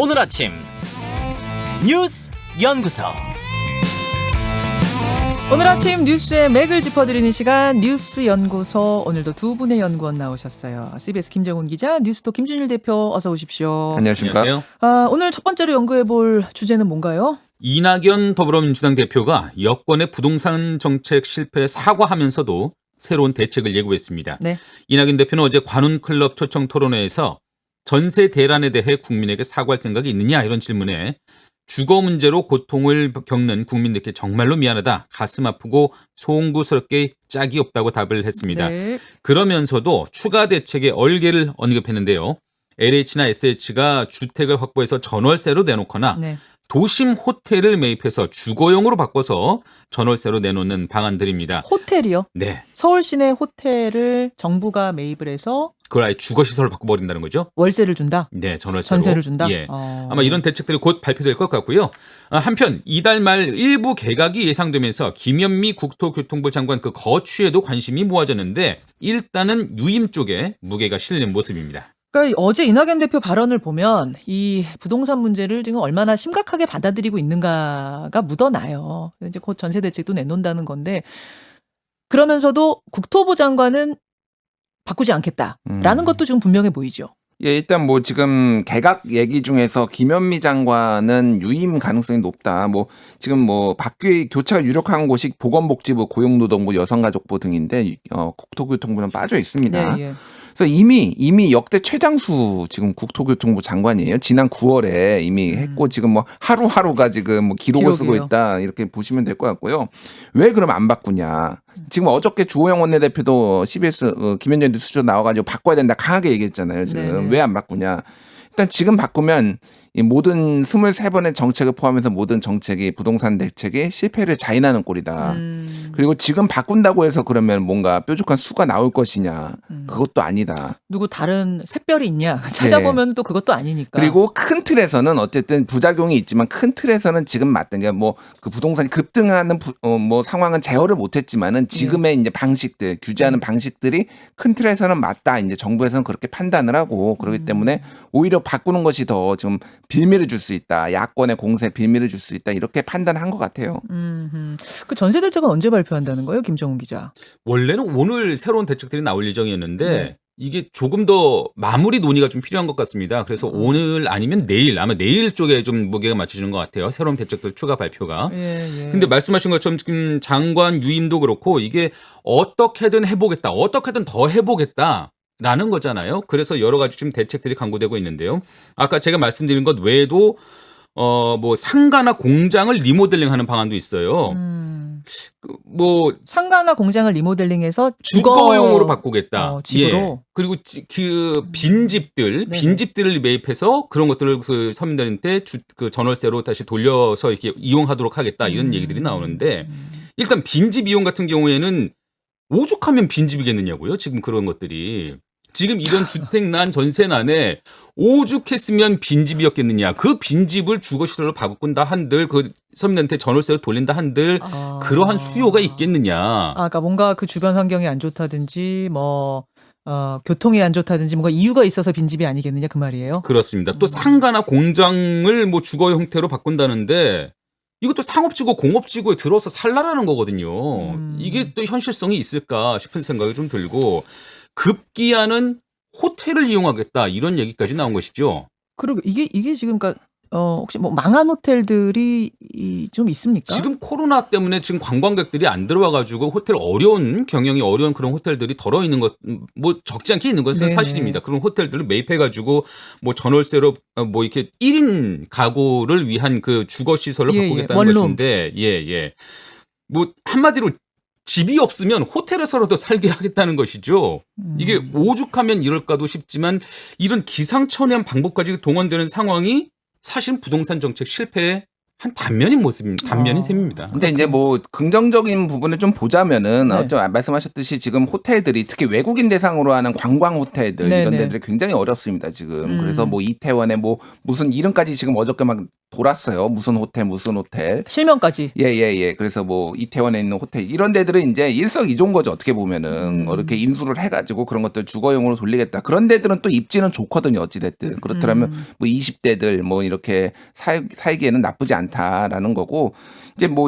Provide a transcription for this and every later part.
오늘 아침 뉴스 연구소. 오늘 아침 뉴스의 맥을 짚어드리는 시간 뉴스 연구소. 오늘도 두 분의 연구원 나오셨어요. CBS 김정훈 기자, 뉴스톱 김준일 대표, 어서 오십시오. 안녕하십니까. 안녕하세요. 오늘 첫 번째로 연구해볼 주제는 뭔가요? 이낙연 더불어민주당 대표가 여권의 부동산 정책 실패에 사과하면서도 새로운 대책을 예고했습니다. 네. 이낙연 대표는 어제 관훈클럽 초청 토론회에서 전세 대란에 대해 국민에게 사과할 생각이 있느냐 이런 질문에 주거 문제로 고통을 겪는 국민들께 정말로 미안하다, 가슴 아프고 송구스럽게 짝이 없다고 답을 했습니다. 네. 그러면서도 추가 대책의 얼개를 언급했는데요. LH나 SH가 주택을 확보해서 전월세로 내놓거나 네. 도심 호텔을 매입해서 주거용으로 바꿔서 전월세로 내놓는 방안들입니다. 호텔이요? 네, 서울 시내 호텔을 정부가 매입을 해서 그걸 아예 주거시설로 바꿔버린다는 거죠. 월세를 준다? 네, 전월세로. 전세를 준다? 예. 아마 이런 대책들이 곧 발표될 것 같고요. 한편 이달 말 일부 개각이 예상되면서 김현미 국토교통부 장관 그 거취에도 관심이 모아졌는데 일단은 유임 쪽에 무게가 실리는 모습입니다. 그러니까 어제 이낙연 대표 발언을 보면 이 부동산 문제를 지금 얼마나 심각하게 받아들이고 있는가가 묻어나요. 이제 곧 전세 대책도 내놓는다는 건데, 그러면서도 국토부 장관은 바꾸지 않겠다라는 것도 지금 분명해 보이죠. 예, 일단 뭐 지금 개각 얘기 중에서 김현미 장관은 유임 가능성이 높다. 뭐 지금 뭐 바뀌 교체가 유력한 곳이 보건복지부, 고용노동부, 여성가족부 등인데 국토교통부는 빠져 있습니다. 네, 예. 그래서 이미 역대 최장수 지금 국토교통부 장관이에요. 지난 9월에 이미 했고 지금 뭐 하루하루가 지금 뭐 기록을 쓰고 기록이에요. 있다 이렇게 보시면 될 것 같고요. 왜 그럼 안 바꾸냐? 지금 어저께 주호영 원내대표도 CBS 김현정 뉴스쇼 나와가지고 바꿔야 된다 강하게 얘기했잖아요. 지금 왜 안 바꾸냐? 일단 지금 바꾸면 이 모든 23번의 정책을 포함해서 모든 정책이 부동산 대책이 실패를 자인하는 꼴이다. 그리고 지금 바꾼다고 해서 그러면 뭔가 뾰족한 수가 나올 것이냐? 그것도 아니다. 누구 다른 샛별이 있냐 찾아보면 또 그것도 아니니까. 그리고 큰 틀에서는 어쨌든 부작용이 있지만 큰 틀에서는 지금 맞던 게 뭐 그 부동산이 급등하는 뭐 상황은 제어를 못했지만은 지금의 이제 방식들 규제하는 방식들이 큰 틀에서는 맞다. 이제 정부에서는 그렇게 판단을 하고 그렇기 때문에 오히려 바꾸는 것이 더 좀 빌미를 줄 수 있다. 야권의 공세 빌미를 줄 수 있다. 이렇게 판단한 것 같아요. 그 전세 대책은 언제 발표한다는 거예요, 김정훈 기자? 원래는 오늘 새로운 대책들이 나올 예정이었는데 네. 이게 조금 더 마무리 논의가 좀 필요한 것 같습니다. 그래서 오늘 아니면 내일, 아마 내일 쪽에 좀 무게가 맞춰지는 것 같아요. 새로운 대책들 추가 발표가. 예. 근데 말씀하신 것처럼 지금 장관 유임도 그렇고 이게 어떻게든 해보겠다, 어떻게든 더 해보겠다. 라는 거잖아요. 그래서 여러 가지 지금 대책들이 강구되고 있는데요. 아까 제가 말씀드린 것 외에도 뭐 상가나 공장을 리모델링하는 방안도 있어요. 뭐 상가나 공장을 리모델링해서 주거용으로 바꾸겠다. 집으로. 예. 그리고 그 빈집들, 네네. 빈집들을 매입해서 그런 것들을 그 서민들한테 그 전월세로 다시 돌려서 이렇게 이용하도록 하겠다. 이런 얘기들이 나오는데 일단 빈집 이용 같은 경우에는 오죽하면 빈집이겠느냐고요. 지금 그런 것들이. 지금 이런 주택난 전세난에 오죽했으면 빈집이었겠느냐. 그 빈집을 주거시설로 바꾼다 한들 그 서민한테 전월세로 돌린다 한들 그러한 수요가 있겠느냐. 그러니까 뭔가 그 주변 환경이 안 좋다든지 뭐 교통이 안 좋다든지 뭔가 이유가 있어서 빈집이 아니겠느냐 그 말이에요. 그렇습니다. 또 상가나 공장을 뭐 주거 형태로 바꾼다는데 이것도 상업지구, 공업지구에 들어서 살라라는 거거든요. 이게 또 현실성이 있을까 싶은 생각이 좀 들고 급기야는 호텔을 이용하겠다 이런 얘기까지 나온 것이죠. 그리고 이게 지금 그러니까 혹시 뭐 망한 호텔들이 좀 있습니까? 지금 코로나 때문에 지금 관광객들이 안 들어와가지고 호텔 경영이 어려운 그런 호텔들이 덜어 있는 것, 뭐 적지 않게 있는 것은 네네. 사실입니다. 그런 호텔들을 매입해가지고 뭐 전월세로 뭐 이렇게 1인 가구를 위한 그 주거 시설로 예, 바꾸겠다는 원룸. 것인데, 예. 뭐 한마디로 집이 없으면 호텔에서라도 살게 하겠다는 것이죠. 이게 오죽하면 이럴까도 싶지만 이런 기상천외한 방법까지 동원되는 상황이 사실 부동산 정책 실패의 한 단면인 셈입니다. 근데 이제 뭐 긍정적인 부분을 좀 보자면은 네. 좀 말씀하셨듯이 지금 호텔들이 특히 외국인 대상으로 하는 관광 호텔들 이런 네네. 데들이 굉장히 어렵습니다 지금. 그래서 뭐 이태원에 뭐 무슨 이름까지 지금 어저께 막 돌았어요. 무슨 호텔. 실명까지. 예. 그래서 뭐 이태원에 있는 호텔 이런 데들은 이제 일석이조인 거죠. 어떻게 보면은 이렇게 인수를 해가지고 그런 것들 주거용으로 돌리겠다. 그런 데들은 또 입지는 좋거든요. 어찌 됐든 그렇더라면 뭐 20대들 뭐 이렇게 살기에는 나쁘지 않다라는 거고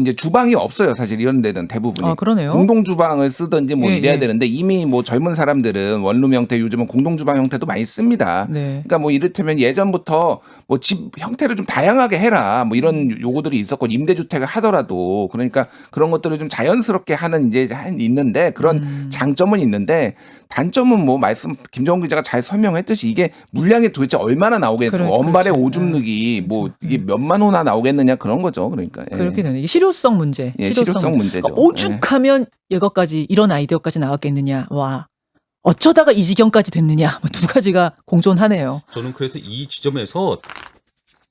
이제 주방이 없어요. 사실 이런 데는 대부분이. 아, 그러네요. 공동 주방을 쓰든지 뭐 예, 이래야 예. 되는데 이미 뭐 젊은 사람들은 원룸 형태 요즘은 공동 주방 형태도 많이 씁니다. 네. 그러니까 뭐 이를테면 예전부터 뭐 집 형태를 좀 다양하게 해라 뭐 이런 요구들이 있었고 임대주택을 하더라도 그러니까 그런 것들을 좀 자연스럽게 하는 있는데 그런 장점은 있는데 단점은 뭐 김정은 기자가 잘 설명했듯이 이게 물량이 도대체 얼마나 나오겠어요. 원발의 오줌 누기 뭐 이게 몇만 호나 나오겠느냐 그런 거죠. 그러니까 그렇게 되네. 이게 실효성 문제. 예, 실효성 문제죠. 그러니까 오죽하면 이것까지 이런 아이디어까지 나왔겠느냐. 와. 어쩌다가 이 지경까지 됐느냐. 두 가지가 공존하네요. 저는 그래서 이 지점에서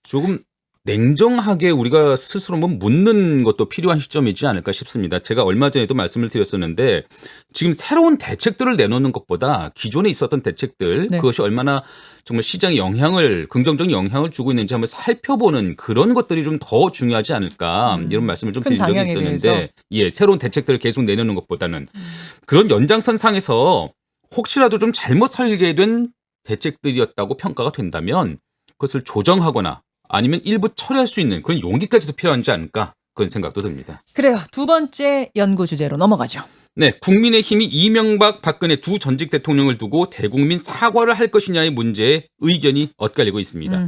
조금 냉정하게 우리가 스스로 한번 묻는 것도 필요한 시점이지 않을까 싶습니다. 제가 얼마 전에도 말씀을 드렸었는데 지금 새로운 대책들을 내놓는 것보다 기존에 있었던 대책들 네. 그것이 얼마나 정말 시장에 긍정적인 영향을 주고 있는지 한번 살펴보는 그런 것들이 좀 더 중요하지 않을까 이런 말씀을 좀 큰 드린 적이 방향에 있었는데 대해서. 예, 새로운 대책들을 계속 내놓는 것보다는 그런 연장선상에서 혹시라도 좀 잘못 설계된 대책들이었다고 평가가 된다면 그것을 조정하거나 아니면 일부 처리할 수 있는 그런 용기까지도 필요하지 않을까 그런 생각도 듭니다. 그래요. 두 번째 연구 주제로 넘어가죠. 네, 국민의힘이 이명박, 박근혜 두 전직 대통령을 두고 대국민 사과를 할 것이냐의 문제에 의견이 엇갈리고 있습니다.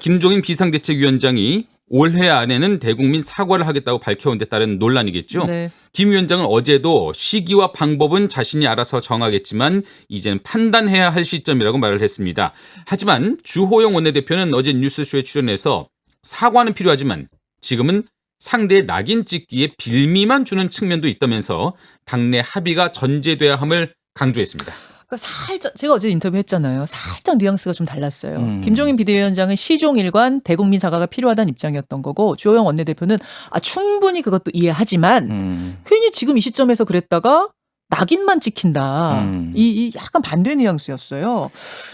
김종인 비상대책위원장이 올해 안에는 대국민 사과를 하겠다고 밝혀온 데 따른 논란이겠죠. 네. 김 위원장은 어제도 시기와 방법은 자신이 알아서 정하겠지만 이제는 판단해야 할 시점이라고 말을 했습니다. 하지만 주호영 원내대표는 어제 뉴스쇼에 출연해서 사과는 필요하지만 지금은 상대의 낙인 찍기에 빌미만 주는 측면도 있다면서 당내 합의가 전제돼야 함을 강조했습니다. 그러니까 살짝 제가 어제 인터뷰했잖아요. 살짝 뉘앙스가 좀 달랐어요. 김종인 비대위원장은 시종일관 대국민 사과가 필요하다는 입장이었던 거고 주호영 원내대표는 충분히 그것도 이해하지만 괜히 지금 이 시점에서 그랬다가 낙인만 찍힌다. 이 약간 반대 뉘앙스였어요.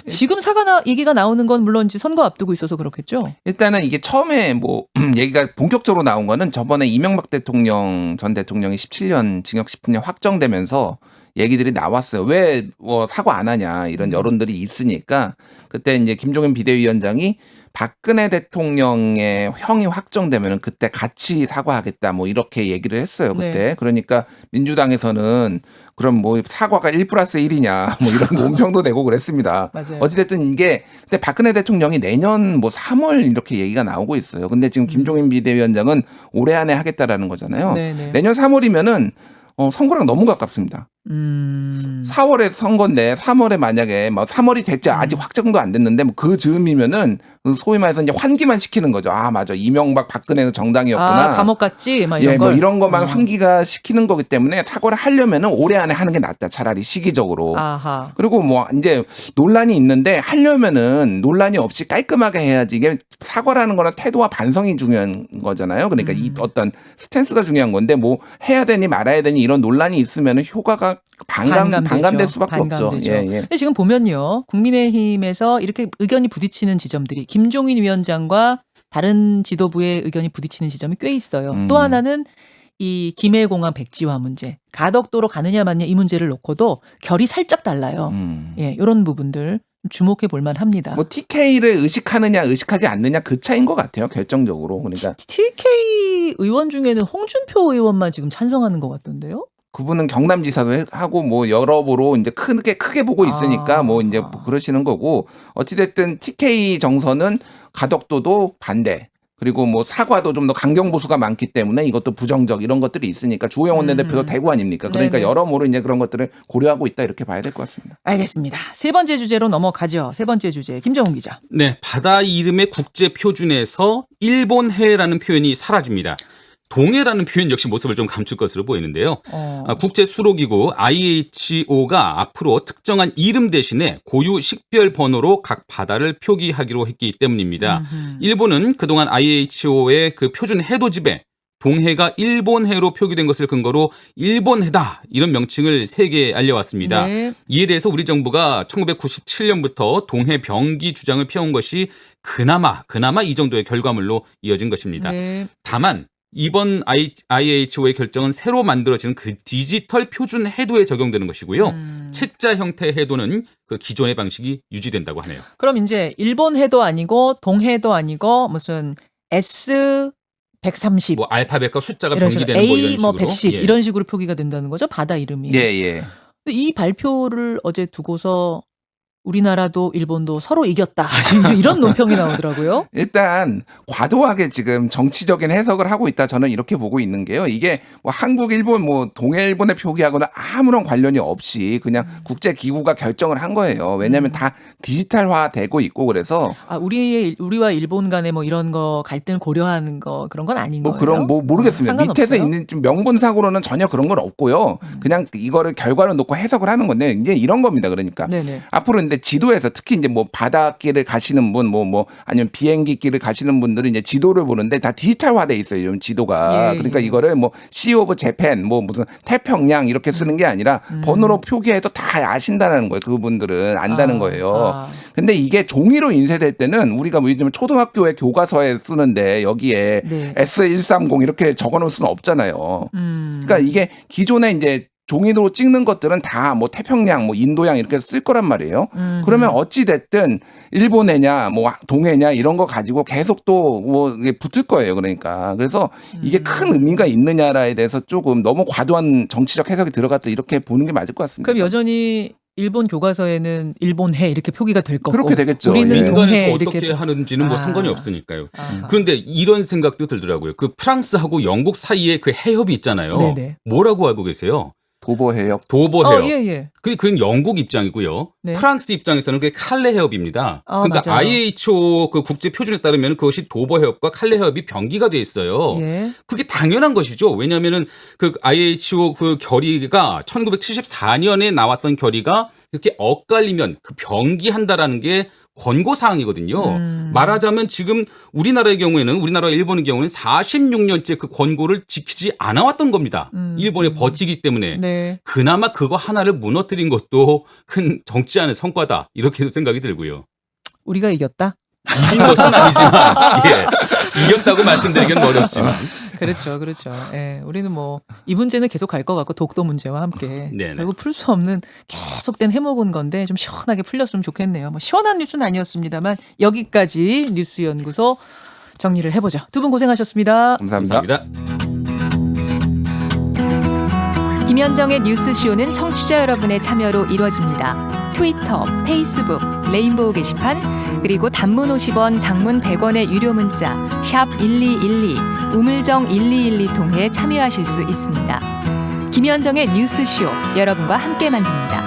지금 사과 얘기가 나오는 건 물론 이제 선거 앞두고 있어서 그렇겠죠. 일단은 이게 처음에 뭐 얘기가 본격적으로 나온 거는 저번에 이명박 전 대통령이 17년 징역 10년 확정되면서 얘기들이 나왔어요. 왜 사과 안 하냐 이런 여론들이 있으니까 그때 이제 김종인 비대위원장이 박근혜 대통령의 형이 확정되면은 그때 같이 사과하겠다 뭐 이렇게 얘기를 했어요. 그때. 네. 그러니까 민주당에서는 그럼 뭐 사과가 1+1이냐 뭐 이런 논평도 내고 그랬습니다. 맞아요. 어찌됐든 이게 근데 박근혜 대통령이 내년 뭐 3월 이렇게 얘기가 나오고 있어요. 근데 지금 김종인 비대위원장은 올해 안에 하겠다라는 거잖아요. 네네. 내년 3월이면은 선거랑 너무 가깝습니다. 4월에 선거인데 3월에 만약에 뭐 3월이 됐지 아직 확정도 안 됐는데 뭐 그 즈음이면은 소위 말해서 이제 환기만 시키는 거죠. 아 맞아 이명박 박근혜는 정당이었구나. 감옥 갔지 막 이런 예, 걸. 뭐 이런 것만 환기가 시키는 거기 때문에 사과를 하려면은 올해 안에 하는 게 낫다. 차라리 시기적으로. 아하. 그리고 뭐 이제 논란이 있는데 하려면은 논란이 없이 깔끔하게 해야지. 이게 사과라는 거는 태도와 반성이 중요한 거잖아요. 그러니까 이 어떤 스탠스가 중요한 건데 뭐 해야 되니 말아야 되니 이런 논란이 있으면은 효과가 반감될 수밖에 없죠. 예. 근데 지금 보면요. 국민의힘에서 이렇게 의견이 부딪히는 지점들이 김종인 위원장과 다른 지도부의 의견이 부딪히는 지점이 꽤 있어요. 또 하나는 이 김해공항 백지화 문제. 가덕도로 가느냐 마느냐 이 문제를 놓고도 결이 살짝 달라요. 예, 이런 부분들 주목해 볼 만합니다. 뭐 TK를 의식하느냐 의식하지 않느냐 그 차이인 것 같아요. 결정적으로. 그러니까 TK 의원 중에는 홍준표 의원만 지금 찬성하는 것 같던데요. 그분은 경남지사도 하고 뭐 여러모로 이제 크게 보고 있으니까 뭐 이제 그러시는 거고 어찌됐든 TK 정서는 가덕도도 반대 그리고 뭐 사과도 좀 더 강경 보수가 많기 때문에 이것도 부정적 이런 것들이 있으니까 주호영 원내대표도 대구 아닙니까? 그러니까 네네. 여러모로 이제 그런 것들을 고려하고 있다 이렇게 봐야 될 것 같습니다. 알겠습니다. 세 번째 주제로 넘어가죠. 세 번째 주제 김정훈 기자. 네, 바다 이름의 국제 표준에서 일본해라는 표현이 사라집니다. 동해라는 표현 역시 모습을 좀 감출 것으로 보이는데요. 국제 수로기구 IHO가 앞으로 특정한 이름 대신에 고유 식별 번호로 각 바다를 표기하기로 했기 때문입니다. 일본은 그동안 IHO의 그 표준 해도집에 동해가 일본해로 표기된 것을 근거로 일본해다 이런 명칭을 세계에 알려왔습니다. 네. 이에 대해서 우리 정부가 1997년부터 동해 병기 주장을 펴온 것이 그나마 이 정도의 결과물로 이어진 것입니다. 네. 다만 이번 IHO의 결정은 새로 만들어지는 그 디지털 표준 해도에 적용되는 것이고요. 책자 형태 해도는 그 기존의 방식이 유지된다고 하네요. 그럼 이제 일본해도 아니고 동해도 아니고 무슨 S 130 뭐 알파벳과 숫자가 이런 식으로 병기되는 뭐 이런 A 식으로. 뭐 110 예. 이런 식으로 표기가 된다는 거죠. 바다 이름이. 예, 예. 근데 이 발표를 어제 두고서 우리나라도 일본도 서로 이겼다. 이런 논평이 나오더라고요. 일단 과도하게 지금 정치적인 해석을 하고 있다 저는 이렇게 보고 있는 게요. 이게 뭐 한국, 일본, 뭐 동해, 일본의 표기하고는 아무런 관련이 없이 그냥 국제 기구가 결정을 한 거예요. 왜냐하면 다 디지털화되고 있고 그래서 아, 우리와 일본 간에 뭐 이런 거 갈등을 고려하는 거 그런 건 아닌 뭐 거예요? 그런 뭐 모르겠습니다. 상관없어요? 밑에서 있는 좀 명분상으로는 전혀 그런 건 없고요. 그냥 이거를 결과를 놓고 해석을 하는 건데 이제 이런 겁니다. 그러니까 네네. 앞으로 근데 지도에서 특히 이제 뭐 바닷길을 가시는 분, 뭐 아니면 비행기길을 가시는 분들은 이제 지도를 보는데 다 디지털화돼 있어요. 지금 지도가. 예, 그러니까 예. 이거를 뭐 Sea of Japan, 뭐 무슨 태평양 이렇게 쓰는 게 아니라 번호로 표기해도 다 아신다는 거예요. 그분들은 안다는 거예요. 근데 이게 종이로 인쇄될 때는 우리가 뭐 요즘 초등학교의 교과서에 쓰는데 여기에 네. S130 이렇게 적어놓을 수는 없잖아요. 그러니까 이게 기존에 이제 종이로 찍는 것들은 다 뭐 태평양, 뭐 인도양 이렇게 쓸 거란 말이에요. 그러면 어찌 됐든 일본해냐, 뭐 동해냐 이런 거 가지고 계속 또 뭐 붙을 거예요. 그러니까 그래서 이게 큰 의미가 있느냐에 대해서 조금 너무 과도한 정치적 해석이 들어갔다 이렇게 보는 게 맞을 것 같습니다. 그럼 여전히 일본 교과서에는 일본해 이렇게 표기가 될 거고 그렇게 되겠죠. 우리는 예. 동해 인간에서 이렇게 어떻게 하는지는 뭐 아. 상관이 없으니까요. 아하. 그런데 이런 생각도 들더라고요. 그 프랑스하고 영국 사이에 그 해협이 있잖아요. 네네. 뭐라고 알고 계세요? 도보 해협. 도보 해협. 예. 그건 영국 입장이고요. 네. 프랑스 입장에서는 그게 칼레 해협입니다. 아, 그러니까 맞아요. IHO 그 국제 표준에 따르면 그것이 도보 해협과 칼레 해협이 병기가 돼 있어요. 예. 그게 당연한 것이죠. 왜냐하면은 그 IHO 그 결의가 1974년에 나왔던 결의가 이렇게 엇갈리면 그 병기한다라는 게 권고 사항이거든요. 말하자면 지금 우리나라의 경우에는 우리나라와 일본의 경우에는 46년째 그 권고를 지키지 않아 왔던 겁니다. 일본에 버티기 때문에. 네. 그나마 그거 하나를 무너뜨린 것도 큰 정치 안의 성과다. 이렇게도 생각이 들고요. 우리가 이겼다. 이긴 것은 아니지만 예. 이겼다고 말씀드리기는 어렵지만. 그렇죠. 예, 우리는 뭐 이 문제는 계속 갈 것 같고 독도 문제와 함께 네네. 결국 풀 수 없는 계속된 해묵은 건데 좀 시원하게 풀렸으면 좋겠네요. 뭐 시원한 뉴스는 아니었습니다만 여기까지 뉴스연구소 정리를 해보죠. 두 분 고생하셨습니다. 감사합니다. 감사합니다. 김현정의 뉴스쇼는 청취자 여러분의 참여로 이루어집니다. 트위터, 페이스북, 레인보우 게시판, 그리고 단문 50원, 장문 100원의 유료 문자 샵 1212, 우물정 1212 통해 참여하실 수 있습니다. 김현정의 뉴스쇼, 여러분과 함께 만듭니다.